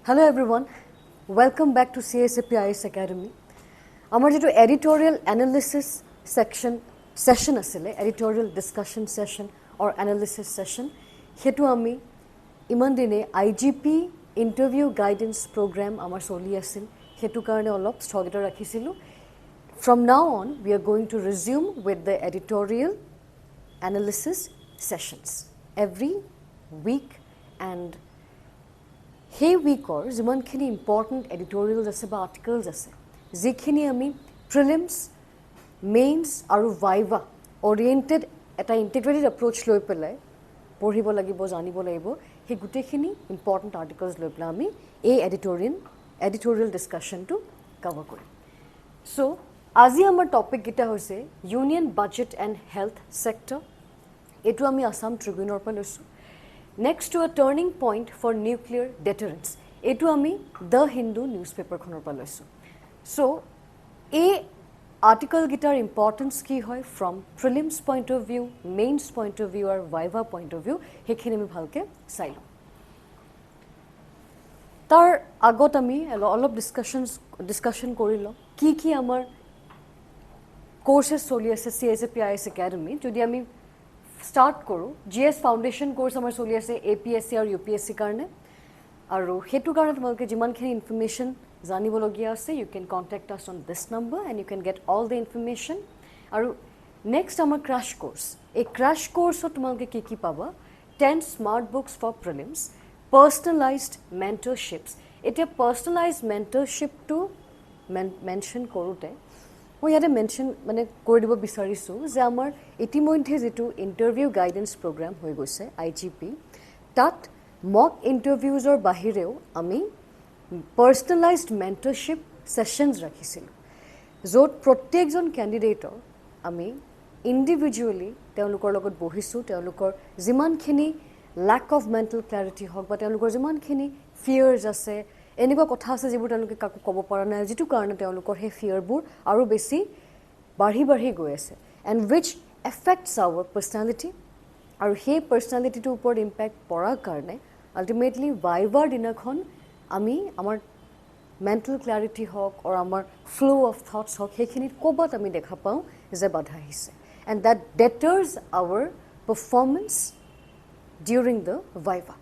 Hello everyone, welcome back to CSAP IAS Academy. Our editorial analysis session asile, editorial discussion session or analysis session. Hetu ami imandine IGP interview guidance program amar soli asil. Hetu karone olop sthogita rakhisilu. From now on, we are going to resume with the editorial analysis sessions every week, and hey weekor jimankhini important editorials ase ba articles ase jikhini ami prelims mains aru viva oriented eta integrated approach loi pelai পঢ়িব লাগিব জানিব লাগিব হে গুটেখিনি important articles লৈ পেলাই আমি এই editorial discussion to cover কৰিম so আজি আমাৰ টপিক গিটা হৈছে union budget and health sector এটো আমি আসাম ট্ৰিবিউনৰ পৰা লৈছো next to a turning point for nuclear deterrence etu ami the hindu newspaper khonor pa loisu so a article gitar importance ki hoy from prelims point of view mains point of view or viva point of view hekhini ami bhalke sailo tar agot ami all of discussion korilo ki amar courses soli ase CSAP IAS Academy jodi ami start koro GS foundation course amar soli ase APSC or UPSC karne aru hetu karone tomaloke jiman khini information janibologia ase you can contact us on this number and you can get all the information aru next amar crash course a crash course ot tomaloke ki paba 10 smart books for prelims personalized mentorships eta personalized mentorship to mention korute মই ইয়াতে mention মানে কৰি দিব বিচাৰিছো যে আমাৰ ইতিমধ্যে যেটো ইন্টাৰভিউ গাইডেন্স প্ৰগ্ৰাম হৈ গৈছে আইজিপি তাত মক ইন্টাৰভিউজৰ বাহিৰেও আমি পাৰ্সোনালাইজড মেন্টৰশিপ সেশনস ৰাখিছিল য'ত প্ৰত্যেকজন ক্যান্ডিডেটৰ আমি ইন্ডিভিজুৱেলি তেওঁলোকৰ লগত বহিছো তেওঁলোকৰ যিমানখিনি lack of mental clarity হক বা তেওঁলোকৰ যিমানখিনি fears আছে এনেকুৱা কথা আছে যিবোৰ তেওঁলোকে কাকো ক'ব পৰা নাই যেটো কাৰণে তেওঁলোকৰ হে ফিয়াৰবোৰ আৰু বেছি বাঢ়ি গৈ আছে and which affects our personality আৰু হে personalityটোৰ ওপৰত impact পৰাৰ কাৰণে ultimately viva দিনাখন আমি আমাৰ mental clarity হক or আমাৰ flow of thoughts হক হেখিনিত ক'বাত আমি দেখা পাওঁ যে বাধা আহিছে and that deters our performance during the viva.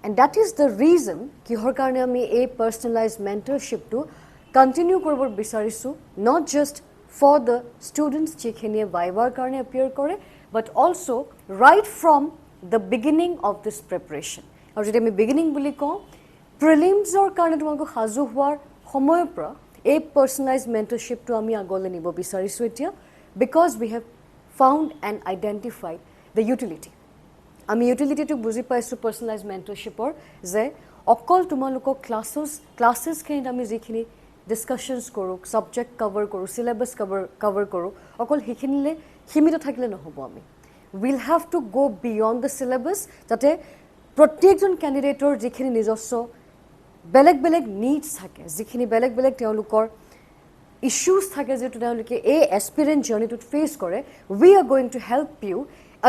And that is the reason kihor karone ami a personalized mentorship to continue koribor bisarisu not just for the students jekhini viva karone appear kore but also right from the beginning of this preparation aru jodi ami beginning buli ko prelims or karone tumako hazu hoar homoyor pra a personalized mentorship to ami agole nibo bisarisu etia because we have found and identified the utility আমি utility two বুজি পাইছো personalised মেন্টৰশিপৰ যে অকল তোমালোকক ক্লাसेস খিনি আমি যিখিনি discussions কৰো সাবজেক্ট কভাৰ কৰো সিলেবাস কভাৰ কৰো অকল হিখিনিলে সীমিত থাকিলে নহব আমি will have to go beyond the syllabus যাতে প্ৰত্যেকজন ক্যান্ডিডেটৰ যিখিনি নিজস্ব বেলেগ নিডস থাকে যিখিনি বেলেগ তেওঁলোকৰ ইস্যুস থাকে যেটো তেওঁলোকে এই এসপিৰেন্ট জাৰ্নিটোত ফেস কৰে we are going to help you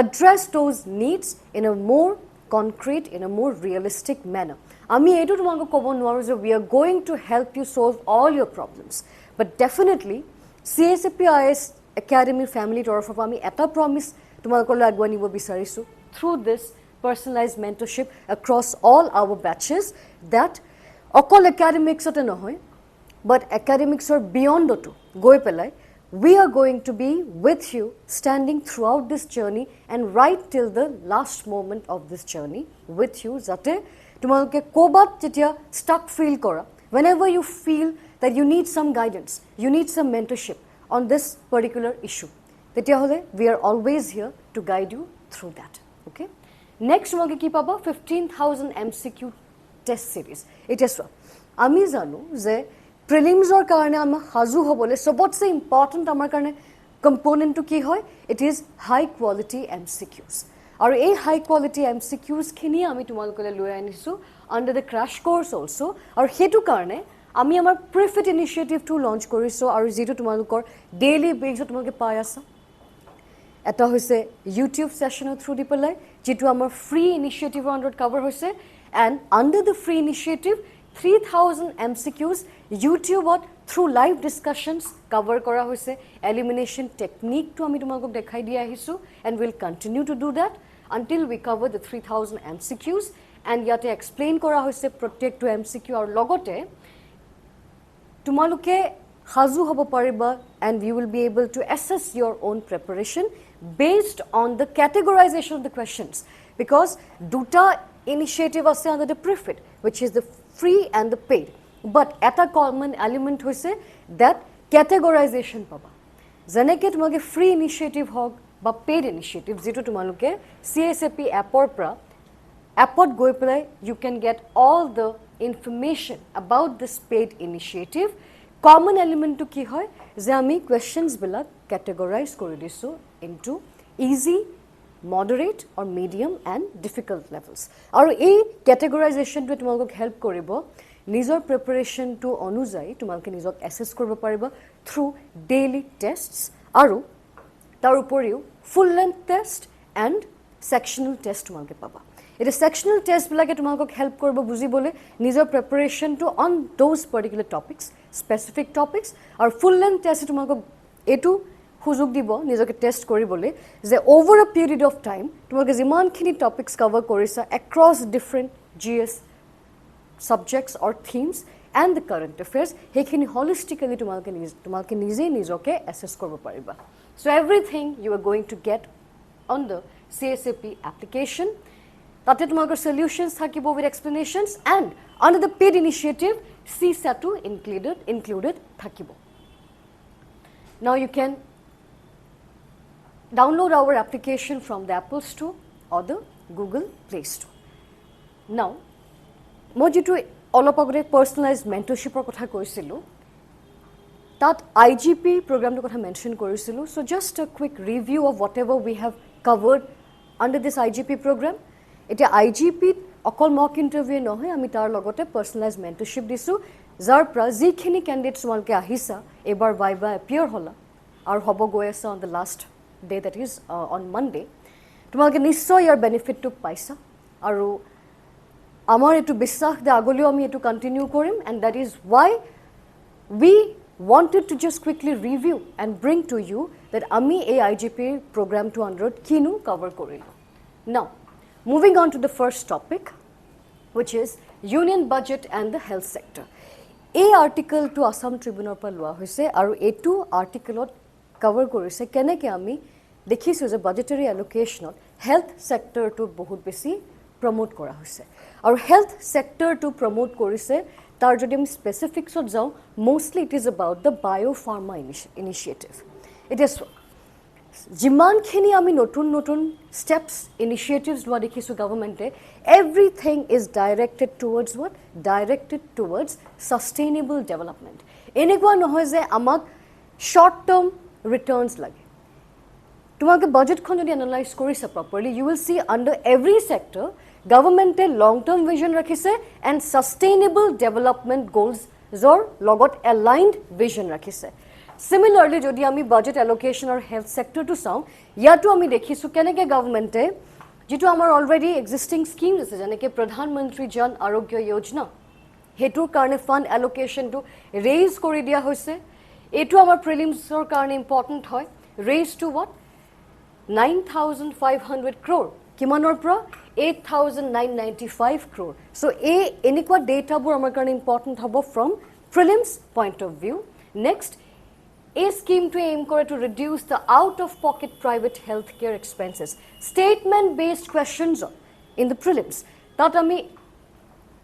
address those needs in a more concrete, in a more realistic manner. Ami etu tumango kobo nuaru je we are going to help you solve all your problems. But definitely, CSAP IAS Academy family torofa ami eta promise tumango lagwani bo bisarisu through this personalized mentorship across all our batches that okol academics ote nohoy but academics or beyond otu goi pelai we are going to be with you standing throughout this journey and right till the last moment of this journey with you jate tumaloke kobat jetia stuck feel kora whenever you feel that you need some guidance you need some mentorship on this particular issue tetia hole we are always here to guide you through that okay next tumaloke ki paba 15000 MCQ test series it is ami janu je prelims or karone ama hazu hobole sobotse important amar karone component to ki hoy it is high quality MCQs aru ei high quality MCQs khini ami tumalokole loi anisu under the crash course also aru hetu karone ami amar prefit initiative to launch koriso aru jitu tumalokor daily basis tumaloke pai asa eta hoise YouTube session through dipalai jitu amar free initiative under cover hoise and under the free initiative 3000 MCQs ইউটিউবত through live discussions cover কৰা হৈছে elimination technique to আমি তোমাক দেখাই দি আহিছো and will continue to do that until we cover the 3000 MCQs and ইয়াতে explain কৰা হৈছে প্ৰত্যেকটো MCQ আৰু লগতে তোমালোকে হাজু হ'ব পাৰিবা and you will be able to assess your own preparation based on the categorization of the questions because duta initiative ase under the prefit which is the free and the paid but at a common element hoise that categorization paba janeke tumage free initiative hog ba paid initiative jeto tumaluke CSAP app or pra appot goi pelai you can get all the information about this paid initiative common element to ki hoy je ami questions bilak categorize kori disu into easy moderate or medium and difficult levels aru ei categorization to tumalok help koribo nijor preparation to onujai tumalke nijok assess koribo pariba through daily tests aru tar uporiu full length test and sectional test tumalke paba it is sectional test bilake tumalok help koribo bujibole nijor preparation to on those particular topics specific topics or full length test tumalok etu সুযোগ দিব নিজকে test কৰিবলৈ যে over a period of time তোমাকে যিমানখিনি topics cover কৰিছা across different GS subjects or themes and the current affairs হেখিনি holistically তোমাকে নিজকে assess কৰিব পাৰিবা so everything you are going to get on the CSAP application তাতে তোমাকৰ solutions থাকিব with explanations and under the paid initiative CSAT included থাকিব now you can download our application from the Apple Store or the Google Play Store. Now, মই যেটো অলপ আগতে personalized mentorship or কথা কৈছিলো that IGP program to কথা mention কৰিছিলো so just a quick review of whatever we have covered under this IGP program এটা IGP অকল mock interview নহয় আমি তাৰ লগতে personalized mentorship দিছো যাৰ পৰা যিখিনি candidates তোমালকে আহিছা এবাৰ Viva appear হলা আৰু হ'ব গৈ আছে on the last day that is on Monday তোমালকে নিশ্চয় ইয়াৰ বেনিফিট টু পাইছা আৰু আমাৰ এটো বিশ্বাস যে আগলিও আমি এটো কন্টিনিউ কৰিম and that is why we wanted to just quickly review and bring to you that ami a IGP program to under kinu cover korilo now moving on to the first topic which is union budget and the health sector a article to Assam Tribune par loa hoise aru etu article cover korise keneke ami dekhisu je budgetary allocation health sector to bahut beshi promote kora hoise aru health sector to promote korise tar jodi ami specifics ot jao mostly it is about the biopharma initiative it is jiman khini ami notun steps initiatives lo dekhisu government everything is directed towards what directed towards sustainable development enekwa nohoy je amak short term returns lage tumake budget khon jodi analyze korisa properly you will see under every sector government a long term vision rakhise and sustainable development goals zor logot aligned vision rakhise similarly jodi ami budget allocation or health sector to saw yato ami dekhisu keneke government e jitu amar already existing schemes ase janeke pradhan mantri jan arogya yojana hetur karone fund allocation to raise kori dia hoise etu amar prelims or karone important hoy raise to what 9500 crore kimanor pra 8995 crore so enikwa data bur amar karone important hobo from prelims point of view next a scheme to aim kore to reduce the out of pocket private healthcare expenses statement based questions in the prelims that ami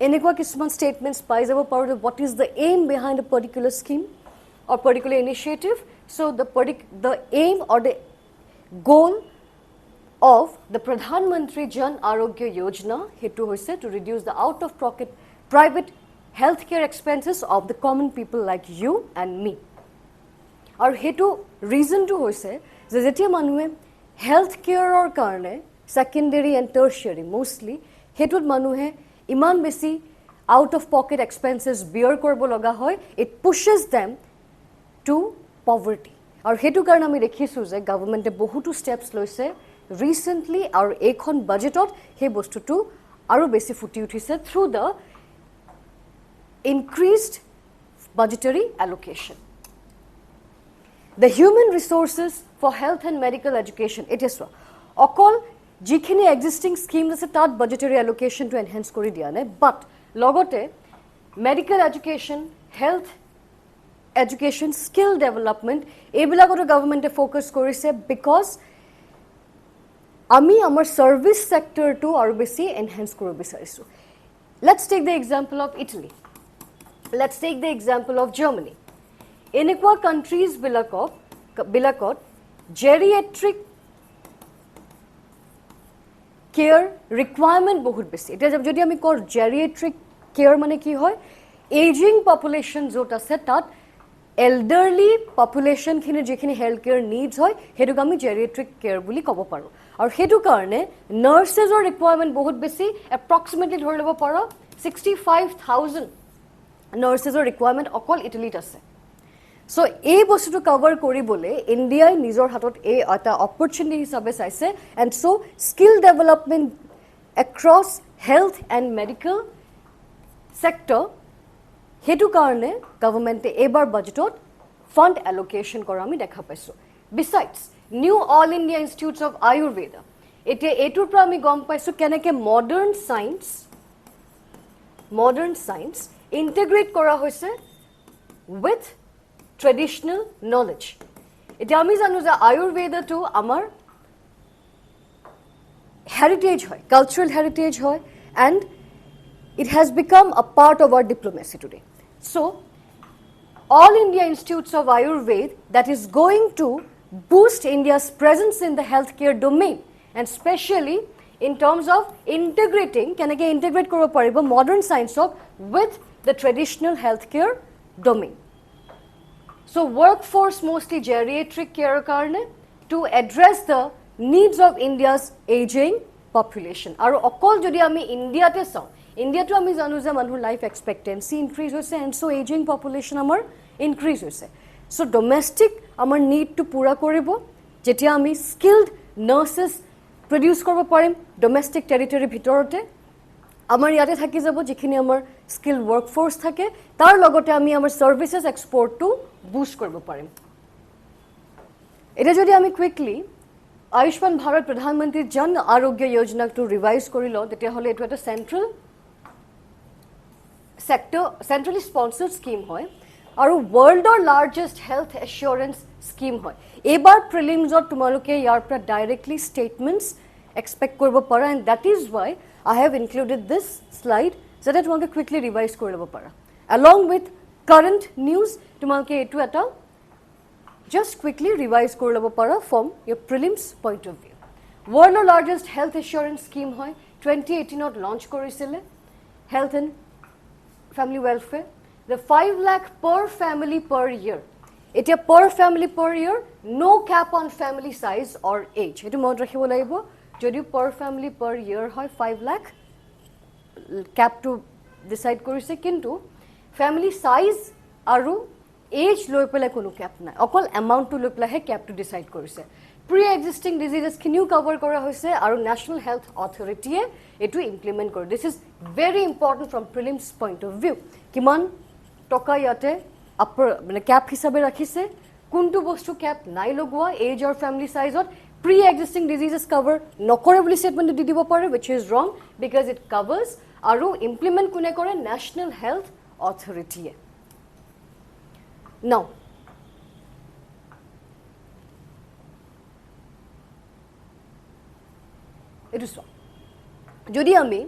enikwa kisman statements pai jabo paru what is the aim behind a particular scheme or particular initiative so the aim or the goal of the Pradhan Mantri Jan Arogya Yojana hetu hoise to reduce the out of pocket private healthcare expenses of the common people like you and me aru hetu reason to hoise je jetia manue healthcare or karone secondary and tertiary mostly hetut manue iman besi out of pocket expenses bear korbo laga hoy it pushes them to poverty aru hetu karone ami dekhisu je government e bohutu steps loise recently aru ekhon budget ot he bostu tu aru besi futi uthise through the increased budgetary allocation. The human resources for health and medical education, it is so. Okol jikhini existing schemes ase tat budgetary allocation to enhance kori dia nai, but logote medical education, health education, skill development ebilagoto government focus korise because ami amar service sector to aru beshi enhance koribo bisarisu. Let's take the example of Italy. Let's take the example of Germany. Enekwa countries bilakot geriatric care requirement bahut beshi. Eta jodi ami kor geriatric care mane ki hoy, aging population jot ase tat elderly population khini jekhini health care needs hoy hetu ami geriatric care buli kobo paru. Aru hetu karone nurses or requirement bahut beshi, approximately dhori lobo paro 65,000 nurses or requirement okol Italy ase. So এই বস্তুটো cover কৰিবলে ইন্ডিয়াই নিজৰ হাতত এই এটা opportunity হিচাপে চাইছে, and so skill development across health and medical sector হেতু কাৰণে গভৰ্ণমেণ্টে এবাৰ বাজেটত ফান্ড এলোকেশন কৰা আমি দেখা পাইছো. Besides, new all India institutes of Ayurveda, এতিয়া এটোৰ পৰা আমি গম পাইছো কেনেকে modern science integrate কৰা হৈছে with traditional knowledge. Eta ami janu je Ayurveda to amar heritage hoy, cultural heritage hoy, and it has become a part of our diplomacy today. So all India institutes of Ayurveda that is going to boost India's presence in the healthcare domain, and especially in terms of integrating kenake integrate koribo paribo modern science with the traditional healthcare domain. So workforce mostly geriatric care karne to address the needs of India's aging population. Aru okol jodi ami India te saw, India to ami janu je manhur life expectancy increase hoise, and so aging population amar increase hoise. So domestic amar need to pura koribo jetia ami skilled nurses produce koribo parim domestic territory bhitorote, amar yate thaki jabo jikhini amar skilled workforce thake, tar logote ami amar services export to boost koribo parim. Eta jodi ami quickly Ayushman Bharat Pradhan Mantri Jan Arogya Yojana to revise korilo, tetia hole etu eta centrally sponsored scheme hoy aru world or largest health assurance scheme hoy. Ebar prelims or tumaloke yar pra directly statements expect koribo para, and that is why I have included this slide so that one quickly revise koribo para along with current news. Tumaloke etu eta just quickly revise koribo para from your prelims point of view. World or largest health assurance scheme hoy 2018 ot launch korisile health and family welfare. The 5 lakh per family per year. Etia per family per year, no cap on family size or age. Etu mon rakhibo lagibo jodi per family per year hoy 5 lakh cap to decide korise, kintu family size aru age loi pele kono cap nai, okol amount to loi pele he cap to decide korise. Pre-existing diseases khiniu cover kora hoise aru National Health Authority e etu implement kore. This is very important from prelims point of view. Kiman toka yate upper mane cap hisabe rakhise, kuntu bostu cap nai logwa age or family size ot pre-existing diseases cover nokore boli statement di dibo pare, which is wrong because it covers aru implement kune kore National Health Authority e. Now it is jodi ami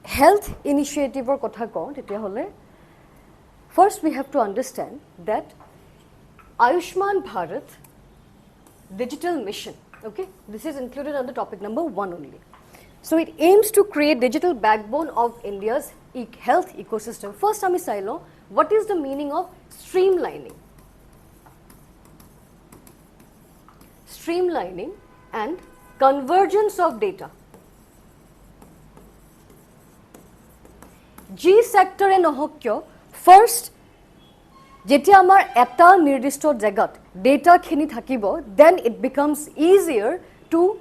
health initiative or kotha ko tetia hole first we have to understand that Ayushman Bharat digital mission, okay, this is included under topic number 1 only. So it aims to create digital backbone of India's health ecosystem. First ami sailo what is the meaning of streamlining and convergence of data. G sector e nohok kyo first jetia amar eta nirdishto jagat data khini thakibo, then it becomes easier to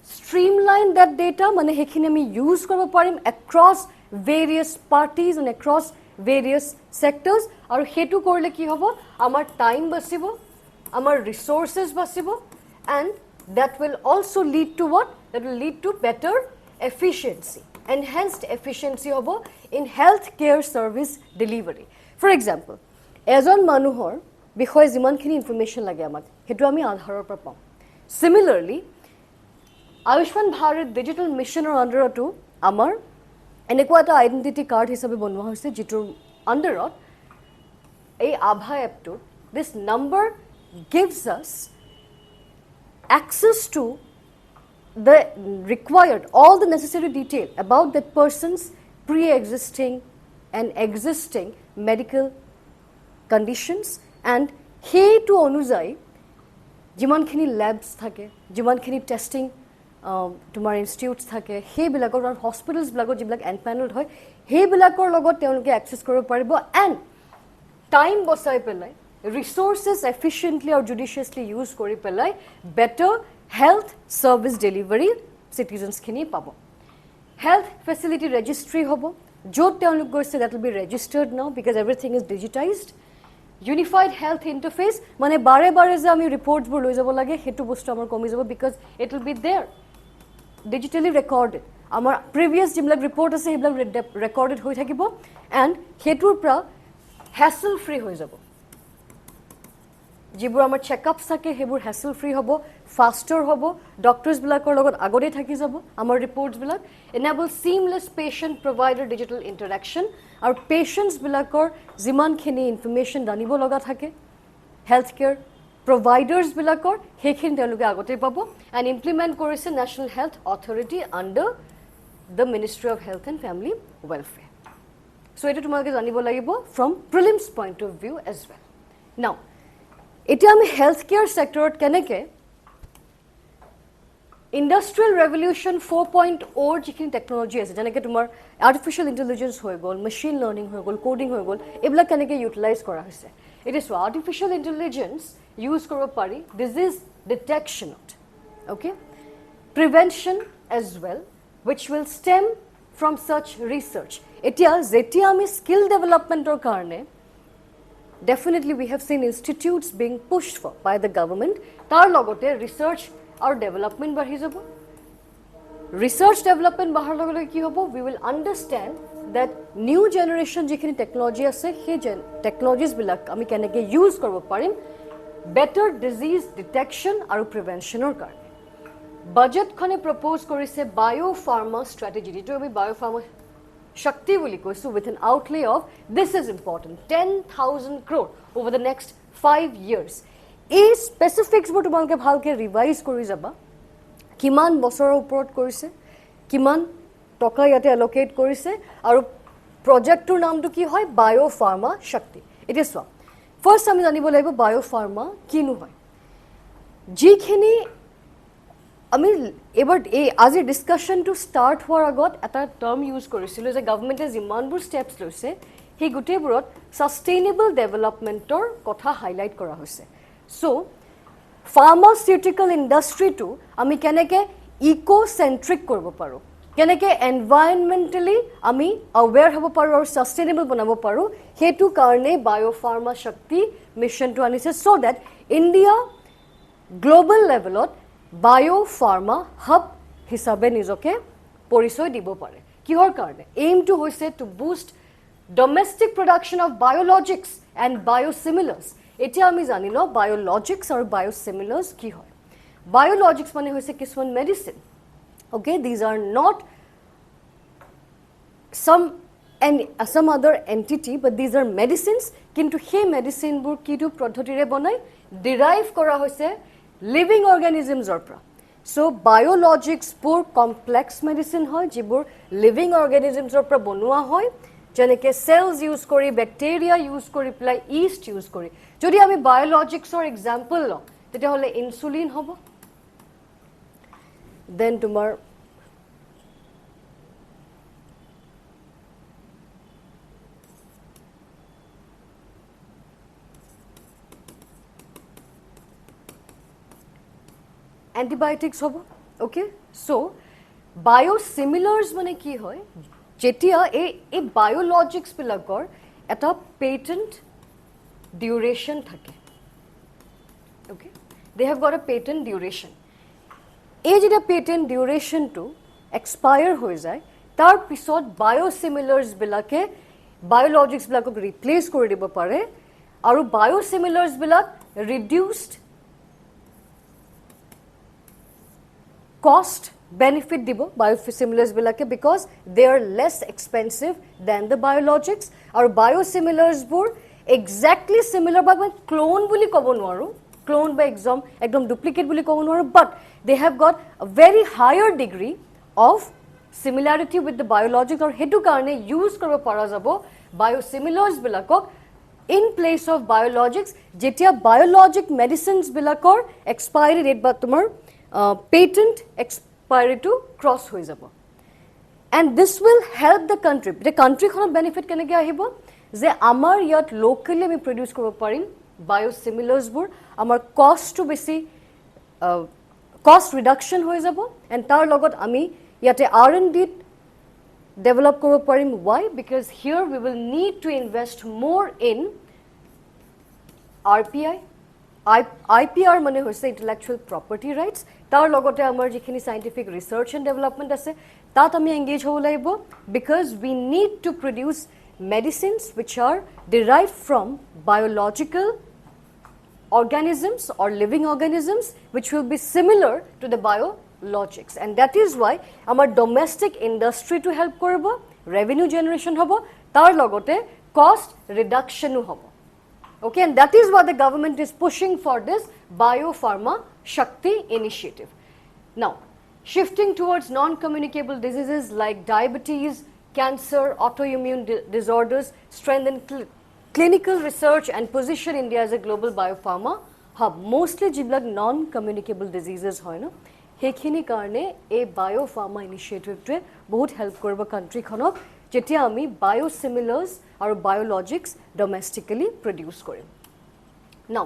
streamline that data, mane hekhini ami use koribo parim across various parties and across various sectors আৰু হেতু কৰিলে কি হ'ব আমাৰ time বাচিব আমাৰ resources বাচিব and that will also lead to what that will lead to better efficiency enhanced efficiency হ'ব in health care service delivery for example এজন মানুহৰ বিষয়ে যিমানখিনি ইনফৰমেশন লাগে আমাক হেতু আমি আধাৰৰ পৰা পাম similarly Ayushman Bharat digital missioner underতো আমাৰ এনেকুৱা এটা আইডেন্টিটি কাৰ্ড হিচাপে বনোৱা হৈছে যেটোৰ আন্ডাৰত এই আভা এপটো this number gives us access to the required all the necessary detail about that person's pre-existing and existing medical conditions and hetu onujai jimankhini labs thake jimankhini testing তোমাৰ institutes থাকে সেইবিলাকৰ আৰু হস্পিটেলছবিলাকত যিবিলাক এনপেনেলড হয় সেইবিলাকৰ লগত তেওঁলোকে এক্সেছ কৰিব পাৰিব এণ্ড টাইম বচাই পেলাই ৰিচোৰ্চেছ এফিচিয়েণ্টলি আৰু জুডিচিয়াছলি ইউজ কৰি পেলাই বেটাৰ হেল্থ ছাৰ্ভিচ ডেলিভাৰী চিটিজেনছখিনি পাব হেল্থ ফেচিলিটি ৰেজিষ্ট্ৰি হ'ব য'ত তেওঁলোক গৈছে that will be registered now because everything is digitised Unified Health Interface মানে বাৰে বাৰে যে আমি ৰিপৰ্টছবোৰ লৈ যাব লাগে হেতু বস্তু আমাৰ কমি যাব because it will be there digitally recorded আমাৰ previous যিবিলাক ৰিপৰ্ট আছে সেইবিলাক ৰেকৰ্ডেড হৈ থাকিব এণ্ড হেতুৰ পৰা হেছল ফ্ৰী হৈ যাব যিবোৰ আমাৰ চেকআপছ থাকে সেইবোৰ হেছল ফ্ৰী হ'ব ফাষ্টাৰ হ'ব ডক্টৰছবিলাকৰ লগত আগতে থাকি যাব আমাৰ ৰিপৰ্টছবিলাক enable seamless patient provider digital interaction আৰু পেচেণ্টছবিলাকৰ যিমানখিনি ইনফৰমেশ্যন জানিব লগা থাকে হেল্থ কেয়াৰ প্ৰভাইডাৰ্ছবিলাকৰ সেইখিনি তেওঁলোকে আগতে পাব এণ্ড ইমপ্লিমেণ্ট কৰিছে national health authority under the ministry of health and family welfare so' এইটো তোমালোকে জানিব লাগিব from prelims point of view as well now এতিয়া আমি হেল্থ কেয়াৰ ছেক্টৰত কেনেকৈ ইণ্ডাষ্ট্ৰিয়েল ৰেভলিউশ্যন 4.0 যিখিনি টেকনলজি আছে যেনেকৈ তোমাৰ আৰ্টিফিচিয়েল ইণ্টেলিজেঞ্চ হৈ গ'ল মেচিন লাৰ্ণিং হৈ গ'ল কোডিং হৈ গ'ল এইবিলাক কেনেকৈ ইউটিলাইজ কৰা হৈছে এতিয়া চোৱা আৰ্টিফিচিয়েল ইণ্টেলিজেঞ্চ ইউজ কৰিব পাৰি ডিজিজ ডিটেকশ্যনত okay prevention as well which will stem from such research এতিয়া যেতিয়া আমি স্কিল ডেভেলপমেণ্টৰ কাৰণে definitely we have seen institutes being pushed for by the government tar logote research or development bahi jabo research development bahar logote ki hobo we will understand that new generation jikhini technology ase he technologies bilak ami keneke use koribo parim better disease detection aru prevention or karone budget khone propose korise biopharma strategy to ami biopharma Shakti will equals to with an outlay of this is important 10,000 crore over the next 5 years. A specifics but তোমালকে ভালকে revise কৰি যাবা কিমান বছৰৰ ওপৰত কৰিছে কিমান টকা ইয়াতে এলোকেট কৰিছে আৰু প্ৰজেক্টৰ নামটো কি হয় বায়োফাৰ্মা শক্তি এটা চোৱা ফাৰ্স্ট আমি জানিব লাগিব বায়োফাৰ্মা কিনো হয় যিখিনি আমি এবাৰ এই আজি ডিসকাশনটো ষ্টাৰ্ট হোৱাৰ আগত এটা টাৰ্ম ইউজ কৰিছিলো যে গভৰ্ণমেণ্টে যিমানবোৰ ষ্টেপছ লৈছে সেই গোটেইবোৰত সাস্টেইনেবল ডেভেলপমেণ্টৰ কথা হাইলাইট কৰা হৈছে সো ফাৰ্মাচিউটিকেল ইণ্ডাষ্ট্ৰিটো আমি কেনেকে ইকো-চেন্ট্ৰিক কৰিব পাৰো কেনেকে এনভায়ৰনমেন্টালি আমি অৱেৰ হ'ব পাৰো আৰু সাস্টেইনেবল বনাব পাৰো হেতু কাৰণে বায়োফাৰ্মা শক্তি মিছনটো আনিছে সো দ্যাট ইণ্ডিয়া গ্লোবাল লেভেলত বায়োফাৰ্মা হাব হিচাপে নিজকে পৰিচয় দিব পাৰে কিহৰ কাৰণে এইমটো হৈছে to boost domestic production of biologics and biosimilars এতিয়া আমি জানি লওঁ বায়োলজিক্স আৰু বায়োচিমিলাৰ্ছ কি হয় বায়োলজিক্স মানে হৈছে কিছুমান medicine okay these are not some other entity but these are medicines কিন্তু সেই মেডিচিনবোৰ কিটো পদ্ধতিৰে বনাই ডিৰাইভ কৰা হৈছে living organisms or pra so biologics pur complex medicine hoy jibur living organisms or pra bonua hoy jeneke cells use kori bacteria use kori play yeast use kori jodi ami biologics or example lo tete hole insulin hobo then tumar antibiotics hobo okay so biosimilars mane ki hoy jetia e biologics bilakor এটা patent duration থাকে okay they have got a patent duration এই যেতিয়া patent ডিউৰেশ্যনটো expire হৈ যায় তাৰ পিছত বায়োচিমিলাৰ্ছবিলাকে বায়োলজিক্সবিলাকক replace কৰি দিব পাৰে আৰু বায়োচিমিলাৰ্ছবিলাক ৰিডিউচড cost benefit দিব biosimilars বিলাকে because they are less expensive than the biologics আৰু biosimilars বোৰ exactly similar but clone বুলি ক'ব নোৱাৰো clone by একদম duplicate বুলি ক'ব নোৱাৰো but they have got a very higher degree of similarity with the biologics আৰু হেতু কাৰণে use কৰিব পৰা যাব biosimilars বিলাকক in place of biologics যেতিয়া biologic medicines বিলাকৰ expiry date বা তোমাৰ patent expiry to cross হৈ যাব and this will help the country the country খনৰ benefit কেনেকৈ আহিব যে আমাৰ ইয়াত locally আমি produce কৰিব পাৰিম biosimilars বোৰ আমাৰ cost to বেছি cost reduction হৈ যাব and তাৰ লগত আমি ইয়াতে R&D develop কৰিব পাৰিম why because here we will need to invest more in RPI IPR মানে হৈছে intellectual property rights তাৰ লগতে আমাৰ যিখিনি scientific research and development আছে তাত আমি engage হ'ব লাগিব because we need to produce medicines which are derived from biological organisms or living organisms which will be similar to the biologics and that is why our domestic industry to help কৰিব revenue generation হ'ব তাৰ লগতে cost reduction হ'ব okay and that is why the government is pushing for this biopharma shakti initiative now shifting towards non-communicable diseases like diabetes cancer autoimmune disorders strengthen clinical research and position India as a global biopharma hub mostly jiblak non-communicable diseases hoy na hekhini karone a biopharma initiative to bahut help koribo country khonok jetia ami biosimilars or biologics domestically produce korim now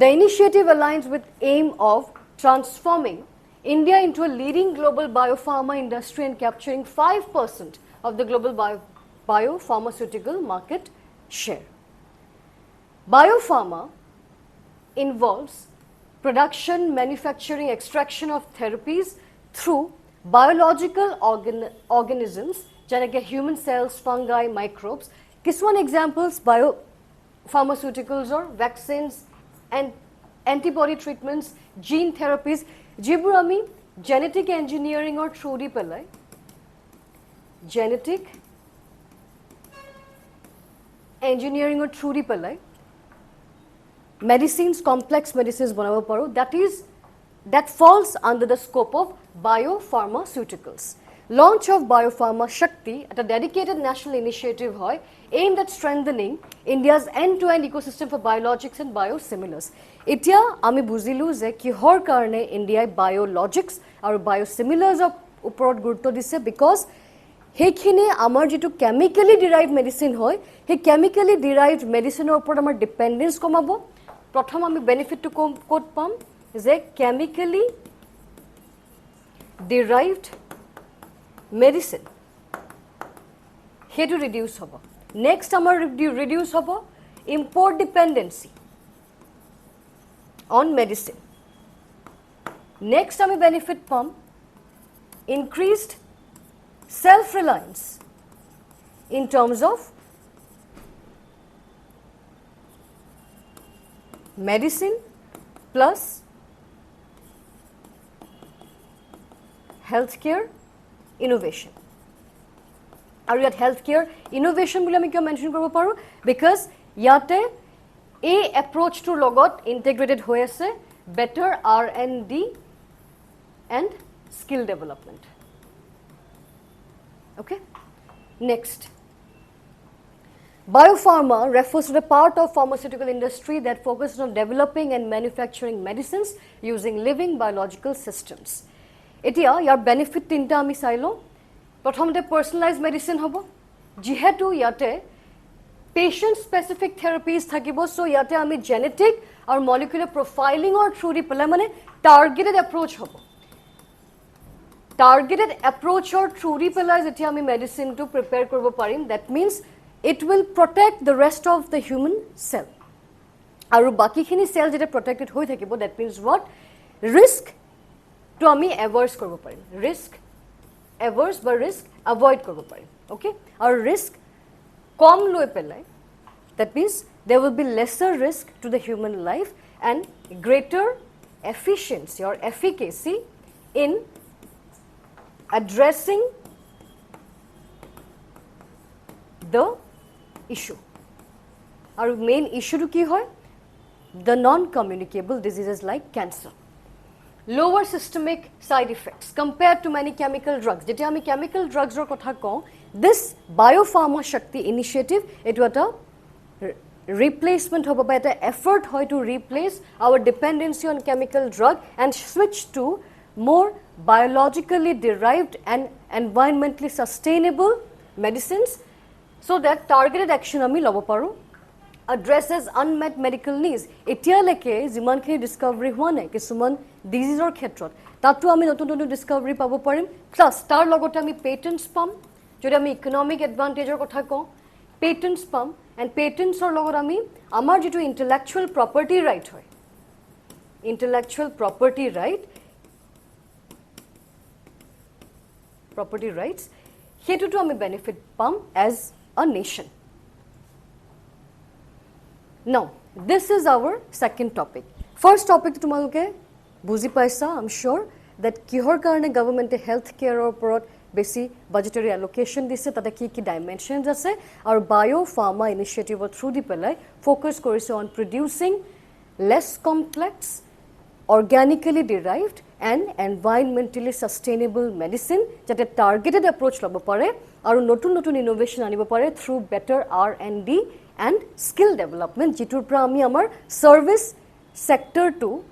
the initiative aligns with aim of transforming India into a leading global biopharma industry and capturing 5% of the global biopharmaceutical market share. Biopharma involves production, manufacturing, extraction of therapies through biological organisms, like human cells, fungi, microbes. Kiswan examples, biopharmaceuticals or vaccines and antibody treatments, gene therapies, jibur ami genetic engineering or through di pelai genetic engineering or through di pelai medicines complex medicines banabo paro that falls under the scope of biopharmaceuticals launch of biopharma shakti at a dedicated national initiative hoy aimed at strengthening India's end-to-end ecosystem for biologics and biosimilars. Etia ami buzilu je kihor karone India biologics aru biosimilars uporot gurutto dise because hekhine amar jitu chemically derived medicine hoy he chemically derived medicine upor amar dependence komabo prothom ami benefit to code pam je chemically derived medicine hetu reduce hobo next amar reduce hobo import dependency on medicine next ami benefit pam increased self reliance in terms of medicine plus healthcare innovation আৰু ইয়াত healthcare innovation বুলি আমি কিয় mention কৰিব পাৰো because ইয়াতে এই এপ্ৰোচটোৰ লগত ইন্টিগ্ৰেটেড হৈ আছে better R&D and skill development okay next biopharma refers to the part of pharmaceutical industry that focuses on developing and manufacturing medicines using living biological systems etia yar benefit tinta ami sailo prothomte personalized medicine hobo jihetu yate patient specific therapies thakibo so yate ami genetic or molecular profiling or through the pala mane targeted approach hobo targeted approach or through the pala jetia ami medicine to prepare koribo parim that means it will protect the rest of the human cell. আৰু বাকিখিনি cell যেটা protected হৈ থাকিব, that means what? Risk to আমি averse কৰিব পাৰিম. Risk averse বা risk avoid কৰিব পাৰিম. Okay? আৰু risk কম লৈ পেলাই, that means there will be lesser risk to the human life and greater efficiency or efficacy in addressing the issue. Our main issue to ki hoy? The non-communicable diseases like cancer. Lower systemic side effects compared to many chemical drugs. Jete ami chemical drugs or kotha ko, this biopharma shakti initiative, it was a replacement hoba ba eta effort hoy to replace our dependency on chemical drug and switch to more biologically derived and environmentally sustainable medicines, so that targeted action ami lobo paru, addresses unmet medical needs. Etialeke jimankhini discovery hua nai kisuman disease or khetrot tatu ami notun notun discovery pabo parim, plus tar logote ami patents pam, jodi ami economic advantage or kotha ko, patents pam, and patents or logot ami amar jitu intellectual property right hoy, intellectual property rights hetu to ami benefit pam as a nation. Now, this is our second topic. First topic tomaloke buji paisa, I'm sure that kihor karone government healthcare or porot besi budgetary allocation dise, tate ki dimensions ase, our biopharma initiative through the pelai focus korise on producing less complex, organically derived and environmentally sustainable medicine jate targeted approach lobo pare aru notun notun innovation anibo pare through better R&D and skill development jitur pra ami amar service sector to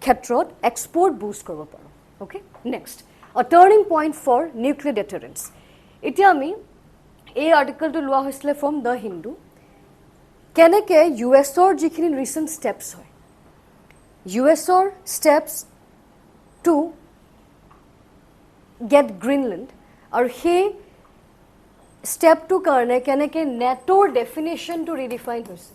khetrot export boost koribo paro. Okay, next, a turning point for nuclear deterrence. Etia ami ei article to lua hoisle from The Hindu. Keneke US or jikhini recent steps hoy, US or steps to get Greenland, or he step to karne keneke NATO definition to redefine hoise.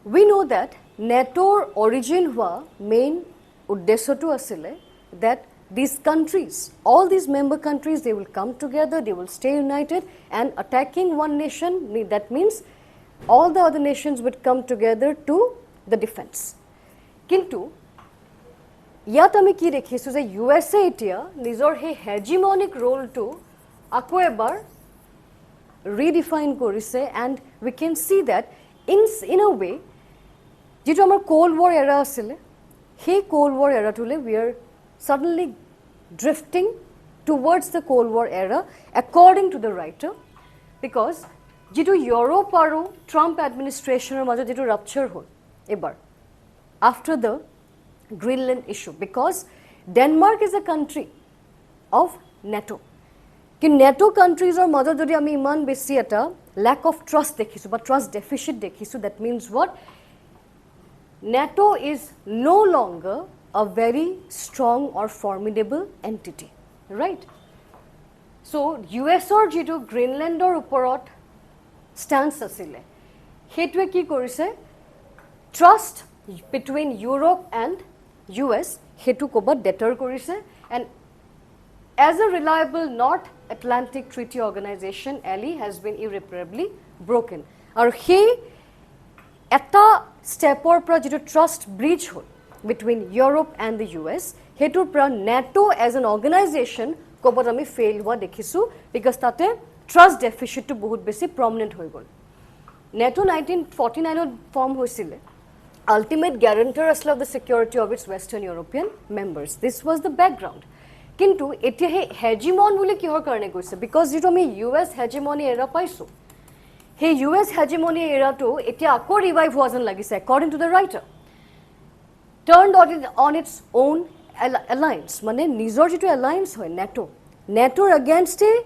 We know that NATO origin hua main uddesho to asile that these countries, all these member countries, they will come together, they will stay united, and attacking one nation, that means all the other nations would come together to the defense. Kintu ইয়াত আমি কি দেখিছো যে USA এতিয়া নিজৰ হে hegemonic role to আকৌ এবাৰ redefine কৰিছে, and we can see that in a way যেটো আমাৰ cold war era আছিলে, হে cold war era tule we are suddenly drifting towards the cold war era according to the writer, because যেটো Europe আৰু Trump administrationৰ মাজত যেটো rupture হল এবাৰ after the Greenland issue, because Denmark is a country of NATO. Ki NATO countries or major jodi ami iman besi eta lack of trust dekhisu ba trust deficit dekhisu, that means what? NATO is no longer a very strong or formidable entity, right? So US or jitu Greenland or uporot stance asile, hetwe ki korise trust between Europe and US hetu kobat deter korise, and as a reliable North Atlantic Treaty Organization, ally has been irreparably broken. Aru he eta stepor pra jitu trust breach hol between Europe and the US, hetu pra NATO as an organization kobat ami fail hua dekhisu, because tate trust deficit to bahut besi prominent hoi gol. NATO 1949 form hoisile, ultimate guarantor asle of the security of its Western European members. This was the background. Kintu etia he hegemon bole kihor karone goise, because jito ami US hegemony era paisu, he US hegemony era to etia akko revive hua jan lagise according to the writer, turned on its own alliance, mane nijor jito alliance hoy NATO against a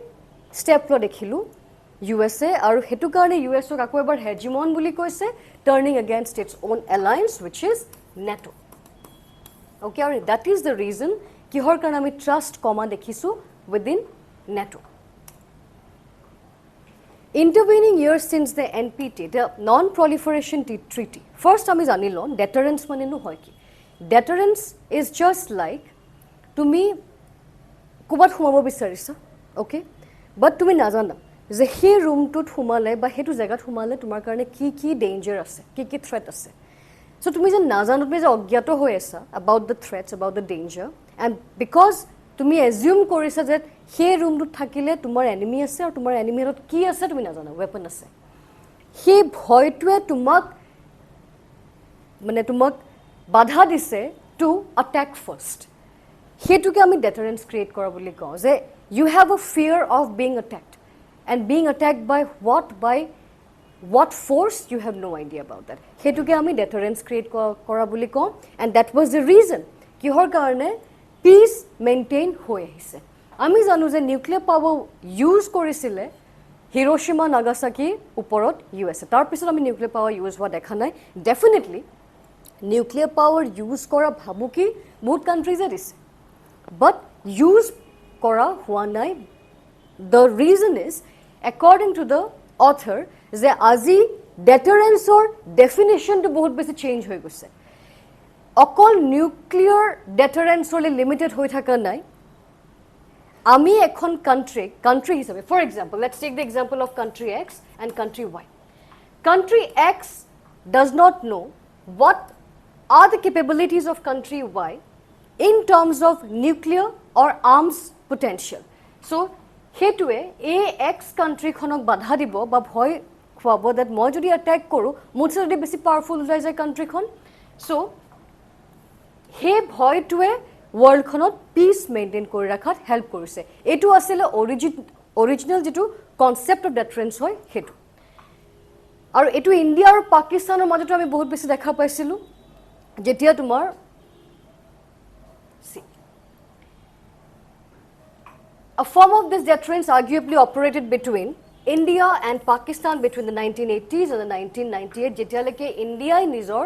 step lo dekhilu USA, aru hetu karone US ok akko ebar hegemon boli koise, turning against its own alliance which is NATO. Okay, aru that is the reason kihor karone ami trust koma dekhisu within NATO. intervening years since the NPT, the Non-Proliferation Treaty. First, আমি জানি লওঁ deterrence মানে নো হয় কি? Deterrence is just like তুমি ক'বাত সোমাব বিচাৰিছা, okay? But তুমি নাজানা যে সেই ৰুমটোত সোমালে বা সেইটো জেগাত সোমালে তোমাৰ কাৰণে কি danger আছে, কি threat আছে. So তুমি যে নাজানো, তুমি যে অজ্ঞাত হৈ আছা about the threats, about the danger, and because তুমি assume কৰিছা যে সেই ৰুমটোত থাকিলে তোমাৰ enemy আছে আৰু তোমাৰ enemy ৰত কি আছে তুমি নাজানা, weapon আছে. সেই ভয়টোৱে তোমাক বাধা দিছে to attack first. সেইটোকে আমি deterrence create কৰা বুলি কওঁ যে you have a fear of being attacked, and being attacked by what force, you have no idea about that. সেইটোকে আমি deterrence create কৰা বুলি কওঁ, and that was the reason কিহৰ কাৰণে peace maintain হৈ আহিছে. আমি জানো যে nuclear power use কৰিছিলে হিৰোশ্বিমা নাগাসাকিৰ ওপৰত USA. তাৰ পিছত আমি nuclear power use হোৱা দেখা নাই. Definitely nuclear power use কৰা ভাবুকি বহুত countries দিছে, but use কৰা হোৱা নাই. The reason is, according to the author, যে আজি deterrenceৰ definitionটো বহুত বেছি change হৈ গৈছে. অকল nuclear deterrenceলৈ limited হৈ থকা নাই. আমি এখন country হিচাপে, for example, let's take the example of country X and country Y. Country X does not know what are the capabilities of country Y in terms of nuclear or arms potential. So, সেইটোৱে এই X countryখনক বাধা দিব বা ভয় খুৱাব that মই যদি attack কৰোঁ মোতছে যদি বেছি powerful হৈ যায় countryখন. So, সেই ভয়টোৱে worldখনত peace maintain কৰি ৰাখাত help কৰিছে. এইটো আছিলে original যিটো concept of deterrence হয় সেইটো. আৰু এইটো ইণ্ডিয়া আৰু পাকিস্তানৰ মাজতো আমি বহুত বেছি দেখা পাইছিলোঁ যেতিয়া তোমাৰ a form of this deterrence arguably operated between India and Pakistan between the 1980s and the 1998 যেতিয়ালৈকে ইণ্ডিয়াই নিজৰ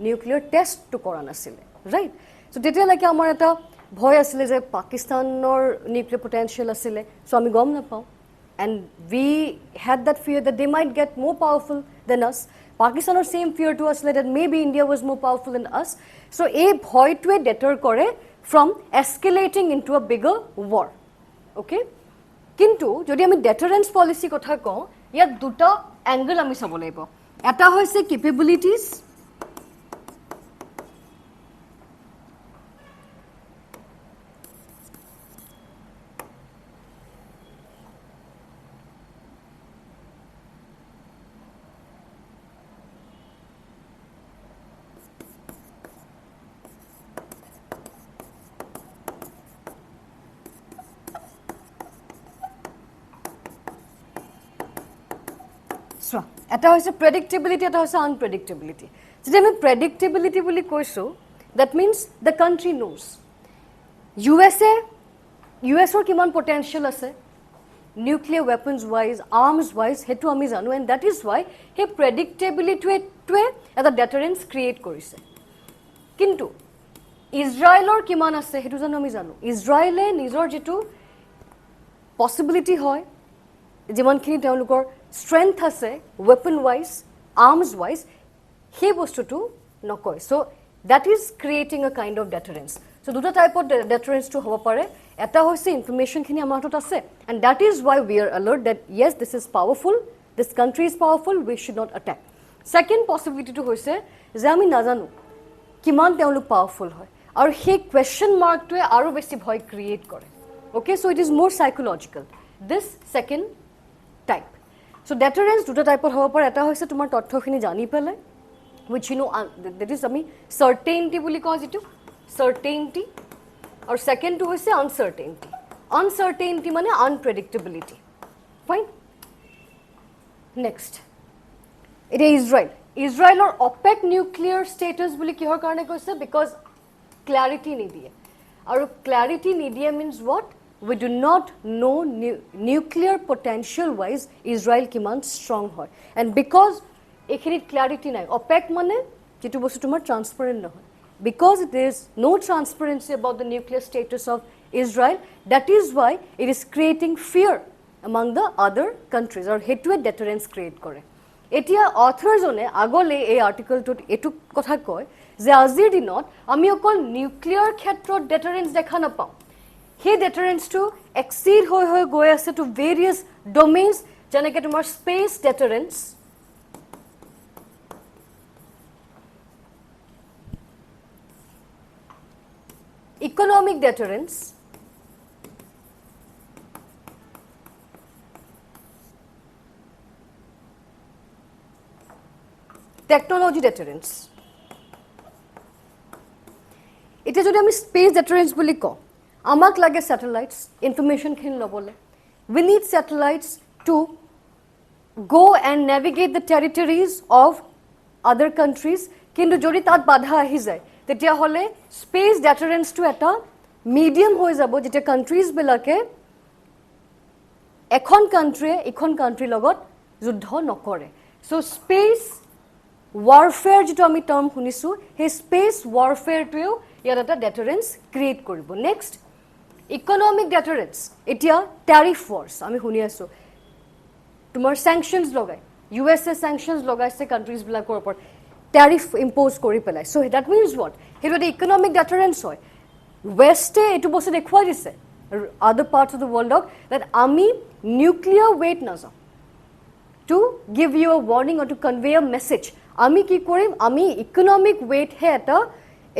nuclear test to কৰা নাছিলে, right? So তেতিয়ালৈকে আমাৰ এটা ভয় আছিলে যে পাকিস্তানৰ nuclear potential আছিলে, so আমি গম নাপাওঁ, and we had that fear that they might get more powerful than us. Pakistan's same fear to us that maybe India was more powerful than us. So a ভয়টোৱে deter কৰে from escalating into a bigger war. Okay? কিন্তু যদি আমি deterrence policy কথা কওঁ, ইয়াত দুটা angle আমি চাব লাগিব. এটা হৈছে capabilities, এটা হৈছে predictability, এটা হৈছে unpredictability. যদি আমি predictability বুলি কৈছোঁ, that means the country knows. USৰ কিমান potential আছে nuclear weapons wise, arms wise, সেইটো আমি জানো, and that is why সেই predictabilityটোৱে এটা deterrence create কৰিছে. কিন্তু ইজৰাইলৰ কিমান আছে সেইটো জানো আমি জানো. ইজৰাইলে নিজৰ যিটো possibility হয়, যিমানখিনি তেওঁলোকৰ strength আছে weapon wise, arms wise, সেই বস্তুটো নকয়. So that is creating a kind of deterrence. So দুটা type of deterrence to হ'ব পাৰে. এটা হৈছে information খিনি আমাৰ হাতত আছে, and that is why we are alert that yes, this is powerful, this country is powerful, we should not attack. Second possibility to হৈছে যে আমি নাজানো কিমান তেওঁলোক powerful হয়, আৰু সেই question mark টোৱে আৰু বেছি ভয় create কৰে. Okay, so it is more psychological, this second type. So deterrence দুটা টাইপৰ হ'ব পাৰে. এটা হৈছে তোমাৰ তথ্যখিনি জানি পেলাই, which you know, that is আমি certainty বুলি কওঁ যিটো certainty, আৰু second টো হৈছে uncertainty. Uncertainty মানে unpredictability. Fine. Next, এটা ইজৰাইলৰ opaque nuclear status বুলি কিহৰ কাৰণে কৈছে? Because clarity নিদিয়ে, আৰু clarity নিদিয়ে means what? We do not know nuclear potential wise Israel kiman strong hoy, and because ekhinit clarity nai, opaque mane jetu bostu tumar transparent nohoy, because there is no transparency about the nuclear status of Israel, that is why it is creating fear among the other countries or হেতুৱে deterrence create কৰে এতিয়া অথৰজনে আগলে এই আৰ্টিকলটোত এটু কথা কয় যে আজিৰ দিনত আমি অকল নিউক্লিয়াৰ ক্ষেত্ৰত deterrence দেখা নাপাওঁ হে deterrence to exceed হৈ গৈ আছে to various domains যেনেকৈ তোমাৰ space deterrence economic deterrence technology deterrence এতিয়া যদি আমি space deterrence বুলি কওঁ আমাক লাগে satellites information খিনি লবলে we need satellites to go and navigate the territories of other countries কিন্তু যদি তাত বাধা আহি যায় তেতিয়া হলে space deterrence to এটা medium হৈ যাব যেটা countries বিলাকে এখন country লগত যুদ্ধ নকৰে so space warfare যেটো আমি টাৰ্ম শুনিছো হে space warfare টো ইয়াত এটা deterrence create কৰিব next economic deterrence এতিয়া tariff wars আমি শুনি আছো তোমাৰ sanctions লগাই USA sanctions লগাইছে countries বিলাকৰ ওপৰত tariff impose কৰি পেলাই so that means what হেটো এটা economic deterrence হয় west এটো বস্তু দেখুৱাই দিছে other parts of the world that আমি nuclear weight নাযাওঁ to give you a warning or to convey a message আমি কি কৰিম আমি economic weight হে এটা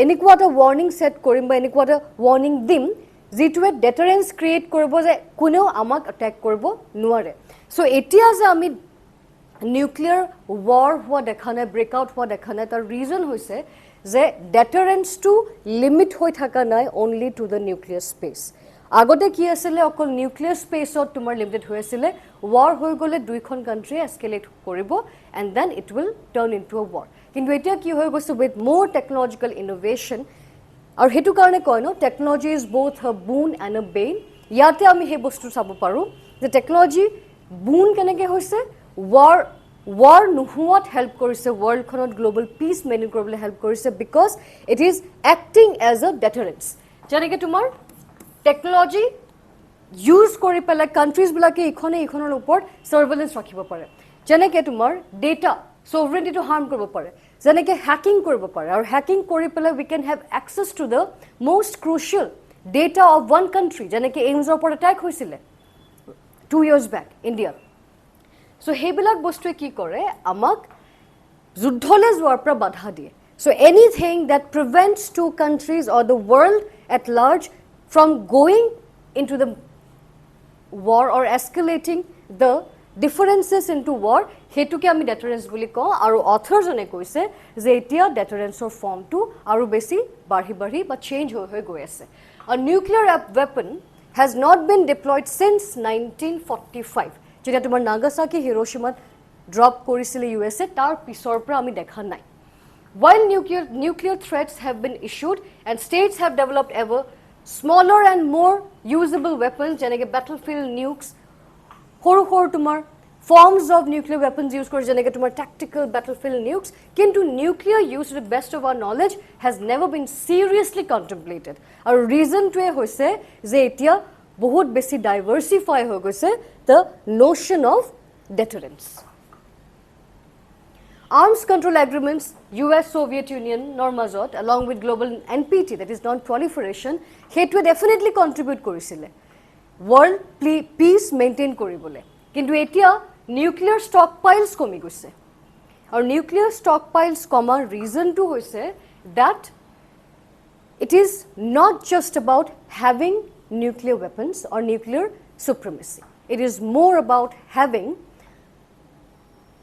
এনেকুৱা এটা warning set কৰিম বা এনেকুৱা এটা warning দিম যেটোৱে deterrence create কৰিব যে কোনেও আমাক attack কৰিব নোৱাৰে so এতিয়া যে আমি nuclear war হোৱা দেখা নাই breakout হোৱা দেখা নাই তাৰ reason হৈছে যে deterrence to limit হৈ থকা নাই only to the nuclear space আগতে কি আছিল অকল নিউক্লিয়াৰ স্পেসত তোমাৰ লিমিটেড হৈ আছিল war হৈ গলে দুইখন কান্ট্ৰি এসকেলেট কৰিব and then it will turn into a war কিন্তু এতিয়া কি হৈ গৈছে with more technological innovation আৰু হেতু কাৰণে কয় ন technology is both a boon and a bane ইয়াতে আমি হে বস্তু চাব পাৰো যে technology boon কেনেকৈ হৈছে war নোহোৱাত হেল্প কৰিছে world খনত গ্লোবাল পিস মেইনটেইন কৰিবলৈ হেল্প কৰিছে because it is acting as a deterrence যেনেকৈ তোমাৰ technology use কৰি পেলাই countries বিলাকে ইখনৰ ওপৰত surveillance ৰাখিব পাৰে যেনেকৈ তোমাৰ data sovereignty to harm কৰিব পাৰে যেনেকৈ hacking কৰিব পাৰে আৰু hacking কৰি পেলাই we can have access to the most crucial data of one country যেনেকৈ aims ওপৰত attack হৈছিলে 2 years back India so হেবিলাক বস্তুৱে কি কৰে আমাক যুদ্ধলে যোৱাৰ পৰা বাধা দিয়ে so anything that prevents two countries or the world at large from going into the war or escalating the differences into war hetuke ami deterrence boli ko aru author jone koise je etia deterrence or form to aru besi barhi ba change hoy goi ase a nuclear weapon has not been deployed since 1945 jeta tumar Nagasaki Hiroshima drop korisile USA tar pisor pra ami dekha nai while nuclear threats have been issued and states have developed ever smaller and more usable weapons যেনেকৈ battlefield nukes Har তোমাৰ forms of nuclear weapons use কৰে যেনেকৈ তোমাৰ tactical battlefield nukes কিন্তু nuclear use to the best of our knowledge has never been seriously contemplated আৰু reason টোৱে হৈছে যে এতিয়া বহুত বেছি diversify হৈ গৈছে the notion of deterrence Arms control agreements, US, Soviet Union, Normazot, along with global NPT, that is non-proliferation, hetu definitely contribute korisile. World peace maintain koribole. Kintu etia nuclear stockpiles komi goise. Our nuclear stockpiles comma reason to hoise that it is not just about having nuclear weapons or nuclear supremacy. It is more about having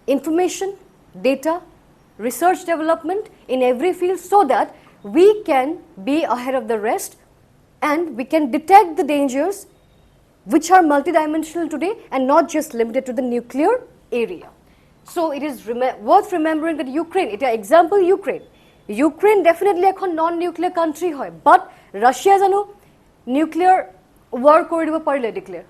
information data, research development in every field so that we can be ahead of the rest and we can detect the dangers which are multidimensional today and not just limited to the nuclear area. So it is worth remembering that Ukraine, it is example Ukraine definitely a non-nuclear country hoy, but Russia jano nuclear war koridibo parile declare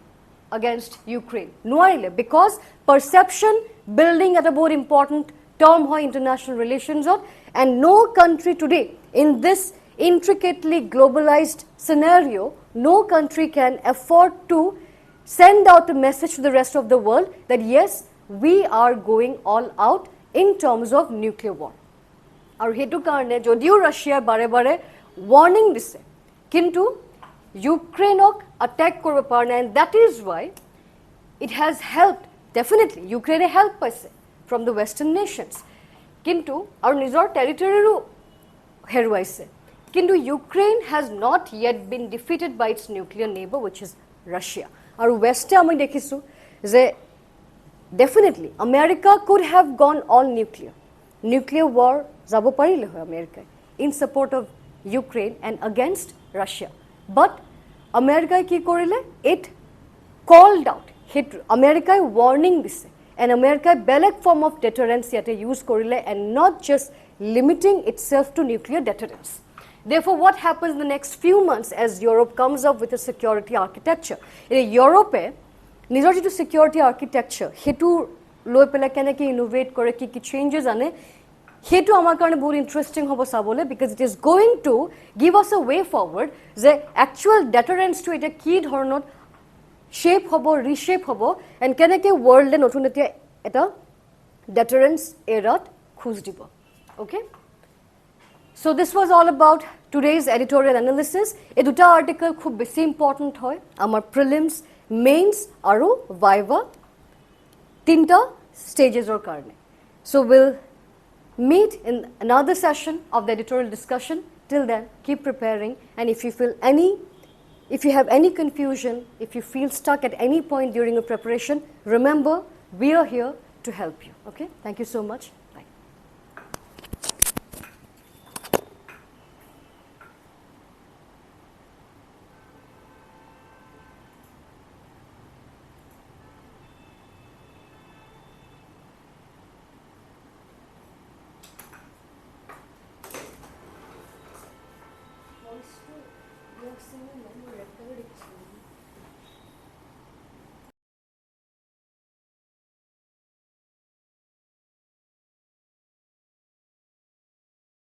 against Ukraine. Noarile because perception building at a more important term hoy international relations and no country today in this intricately globalized scenario no country can afford to send out a message to the rest of the world that yes, we are going all out in terms of nuclear war. আৰু হেতু কাৰণে যদিও Russia বাৰে বাৰে warning দিছে কিন্তু ইউক্ৰেইনক attack কৰিব পৰা নাই, and that is why it has helped, definitely Ukraine help পাইছে from the western nations, কিন্তু আৰু নিজৰ টেৰিটৰীৰো হেৰুৱাইছে, কিন্তু Ukraine has not yet been defeated by its nuclear neighbor, which is Russia. আৰু west আমি দেখিছো যে definitely America could have gone all nuclear war যাব পাৰিলে হয় আমেৰিকাই in support of Ukraine and against Russia, but America কি কৰিলে, it called out, America warning দিছে, and America বেলেগ form of deterrence ইয়াতে use কৰিলে, and not just limiting itself to nuclear deterrence. Therefore, what happens in the next few months as Europe comes up with a security architecture? Europe নিজৰ যিটো security architecture হেতু লৈ পেলাই কেনেকৈ innovate কৰে, কি changes আনে, হেতু আমাৰ কাৰণে বহুত ইন্টাৰেষ্টিং হ'ব চাবলৈ, because it is going to give us a way forward যে actual deterrence to এটা কি ধৰণত shape হ'ব, reshape হ'ব, and কেনেকৈ world নতুন এটা deterrence এৰাত খোজ দিব. Okay? So this was all about today's editorial analysis. এই দুটা article খুব বেছি important হয় আমাৰ prelims, mains আৰু viva তিনটা stagesৰ কাৰণে. So we'll meet in another session of the editorial discussion. Till then, keep preparing, and if you have any confusion, if you feel stuck at any point during your preparation, remember, we are here to help you. Okay? Thank you so much. Bye. Yes,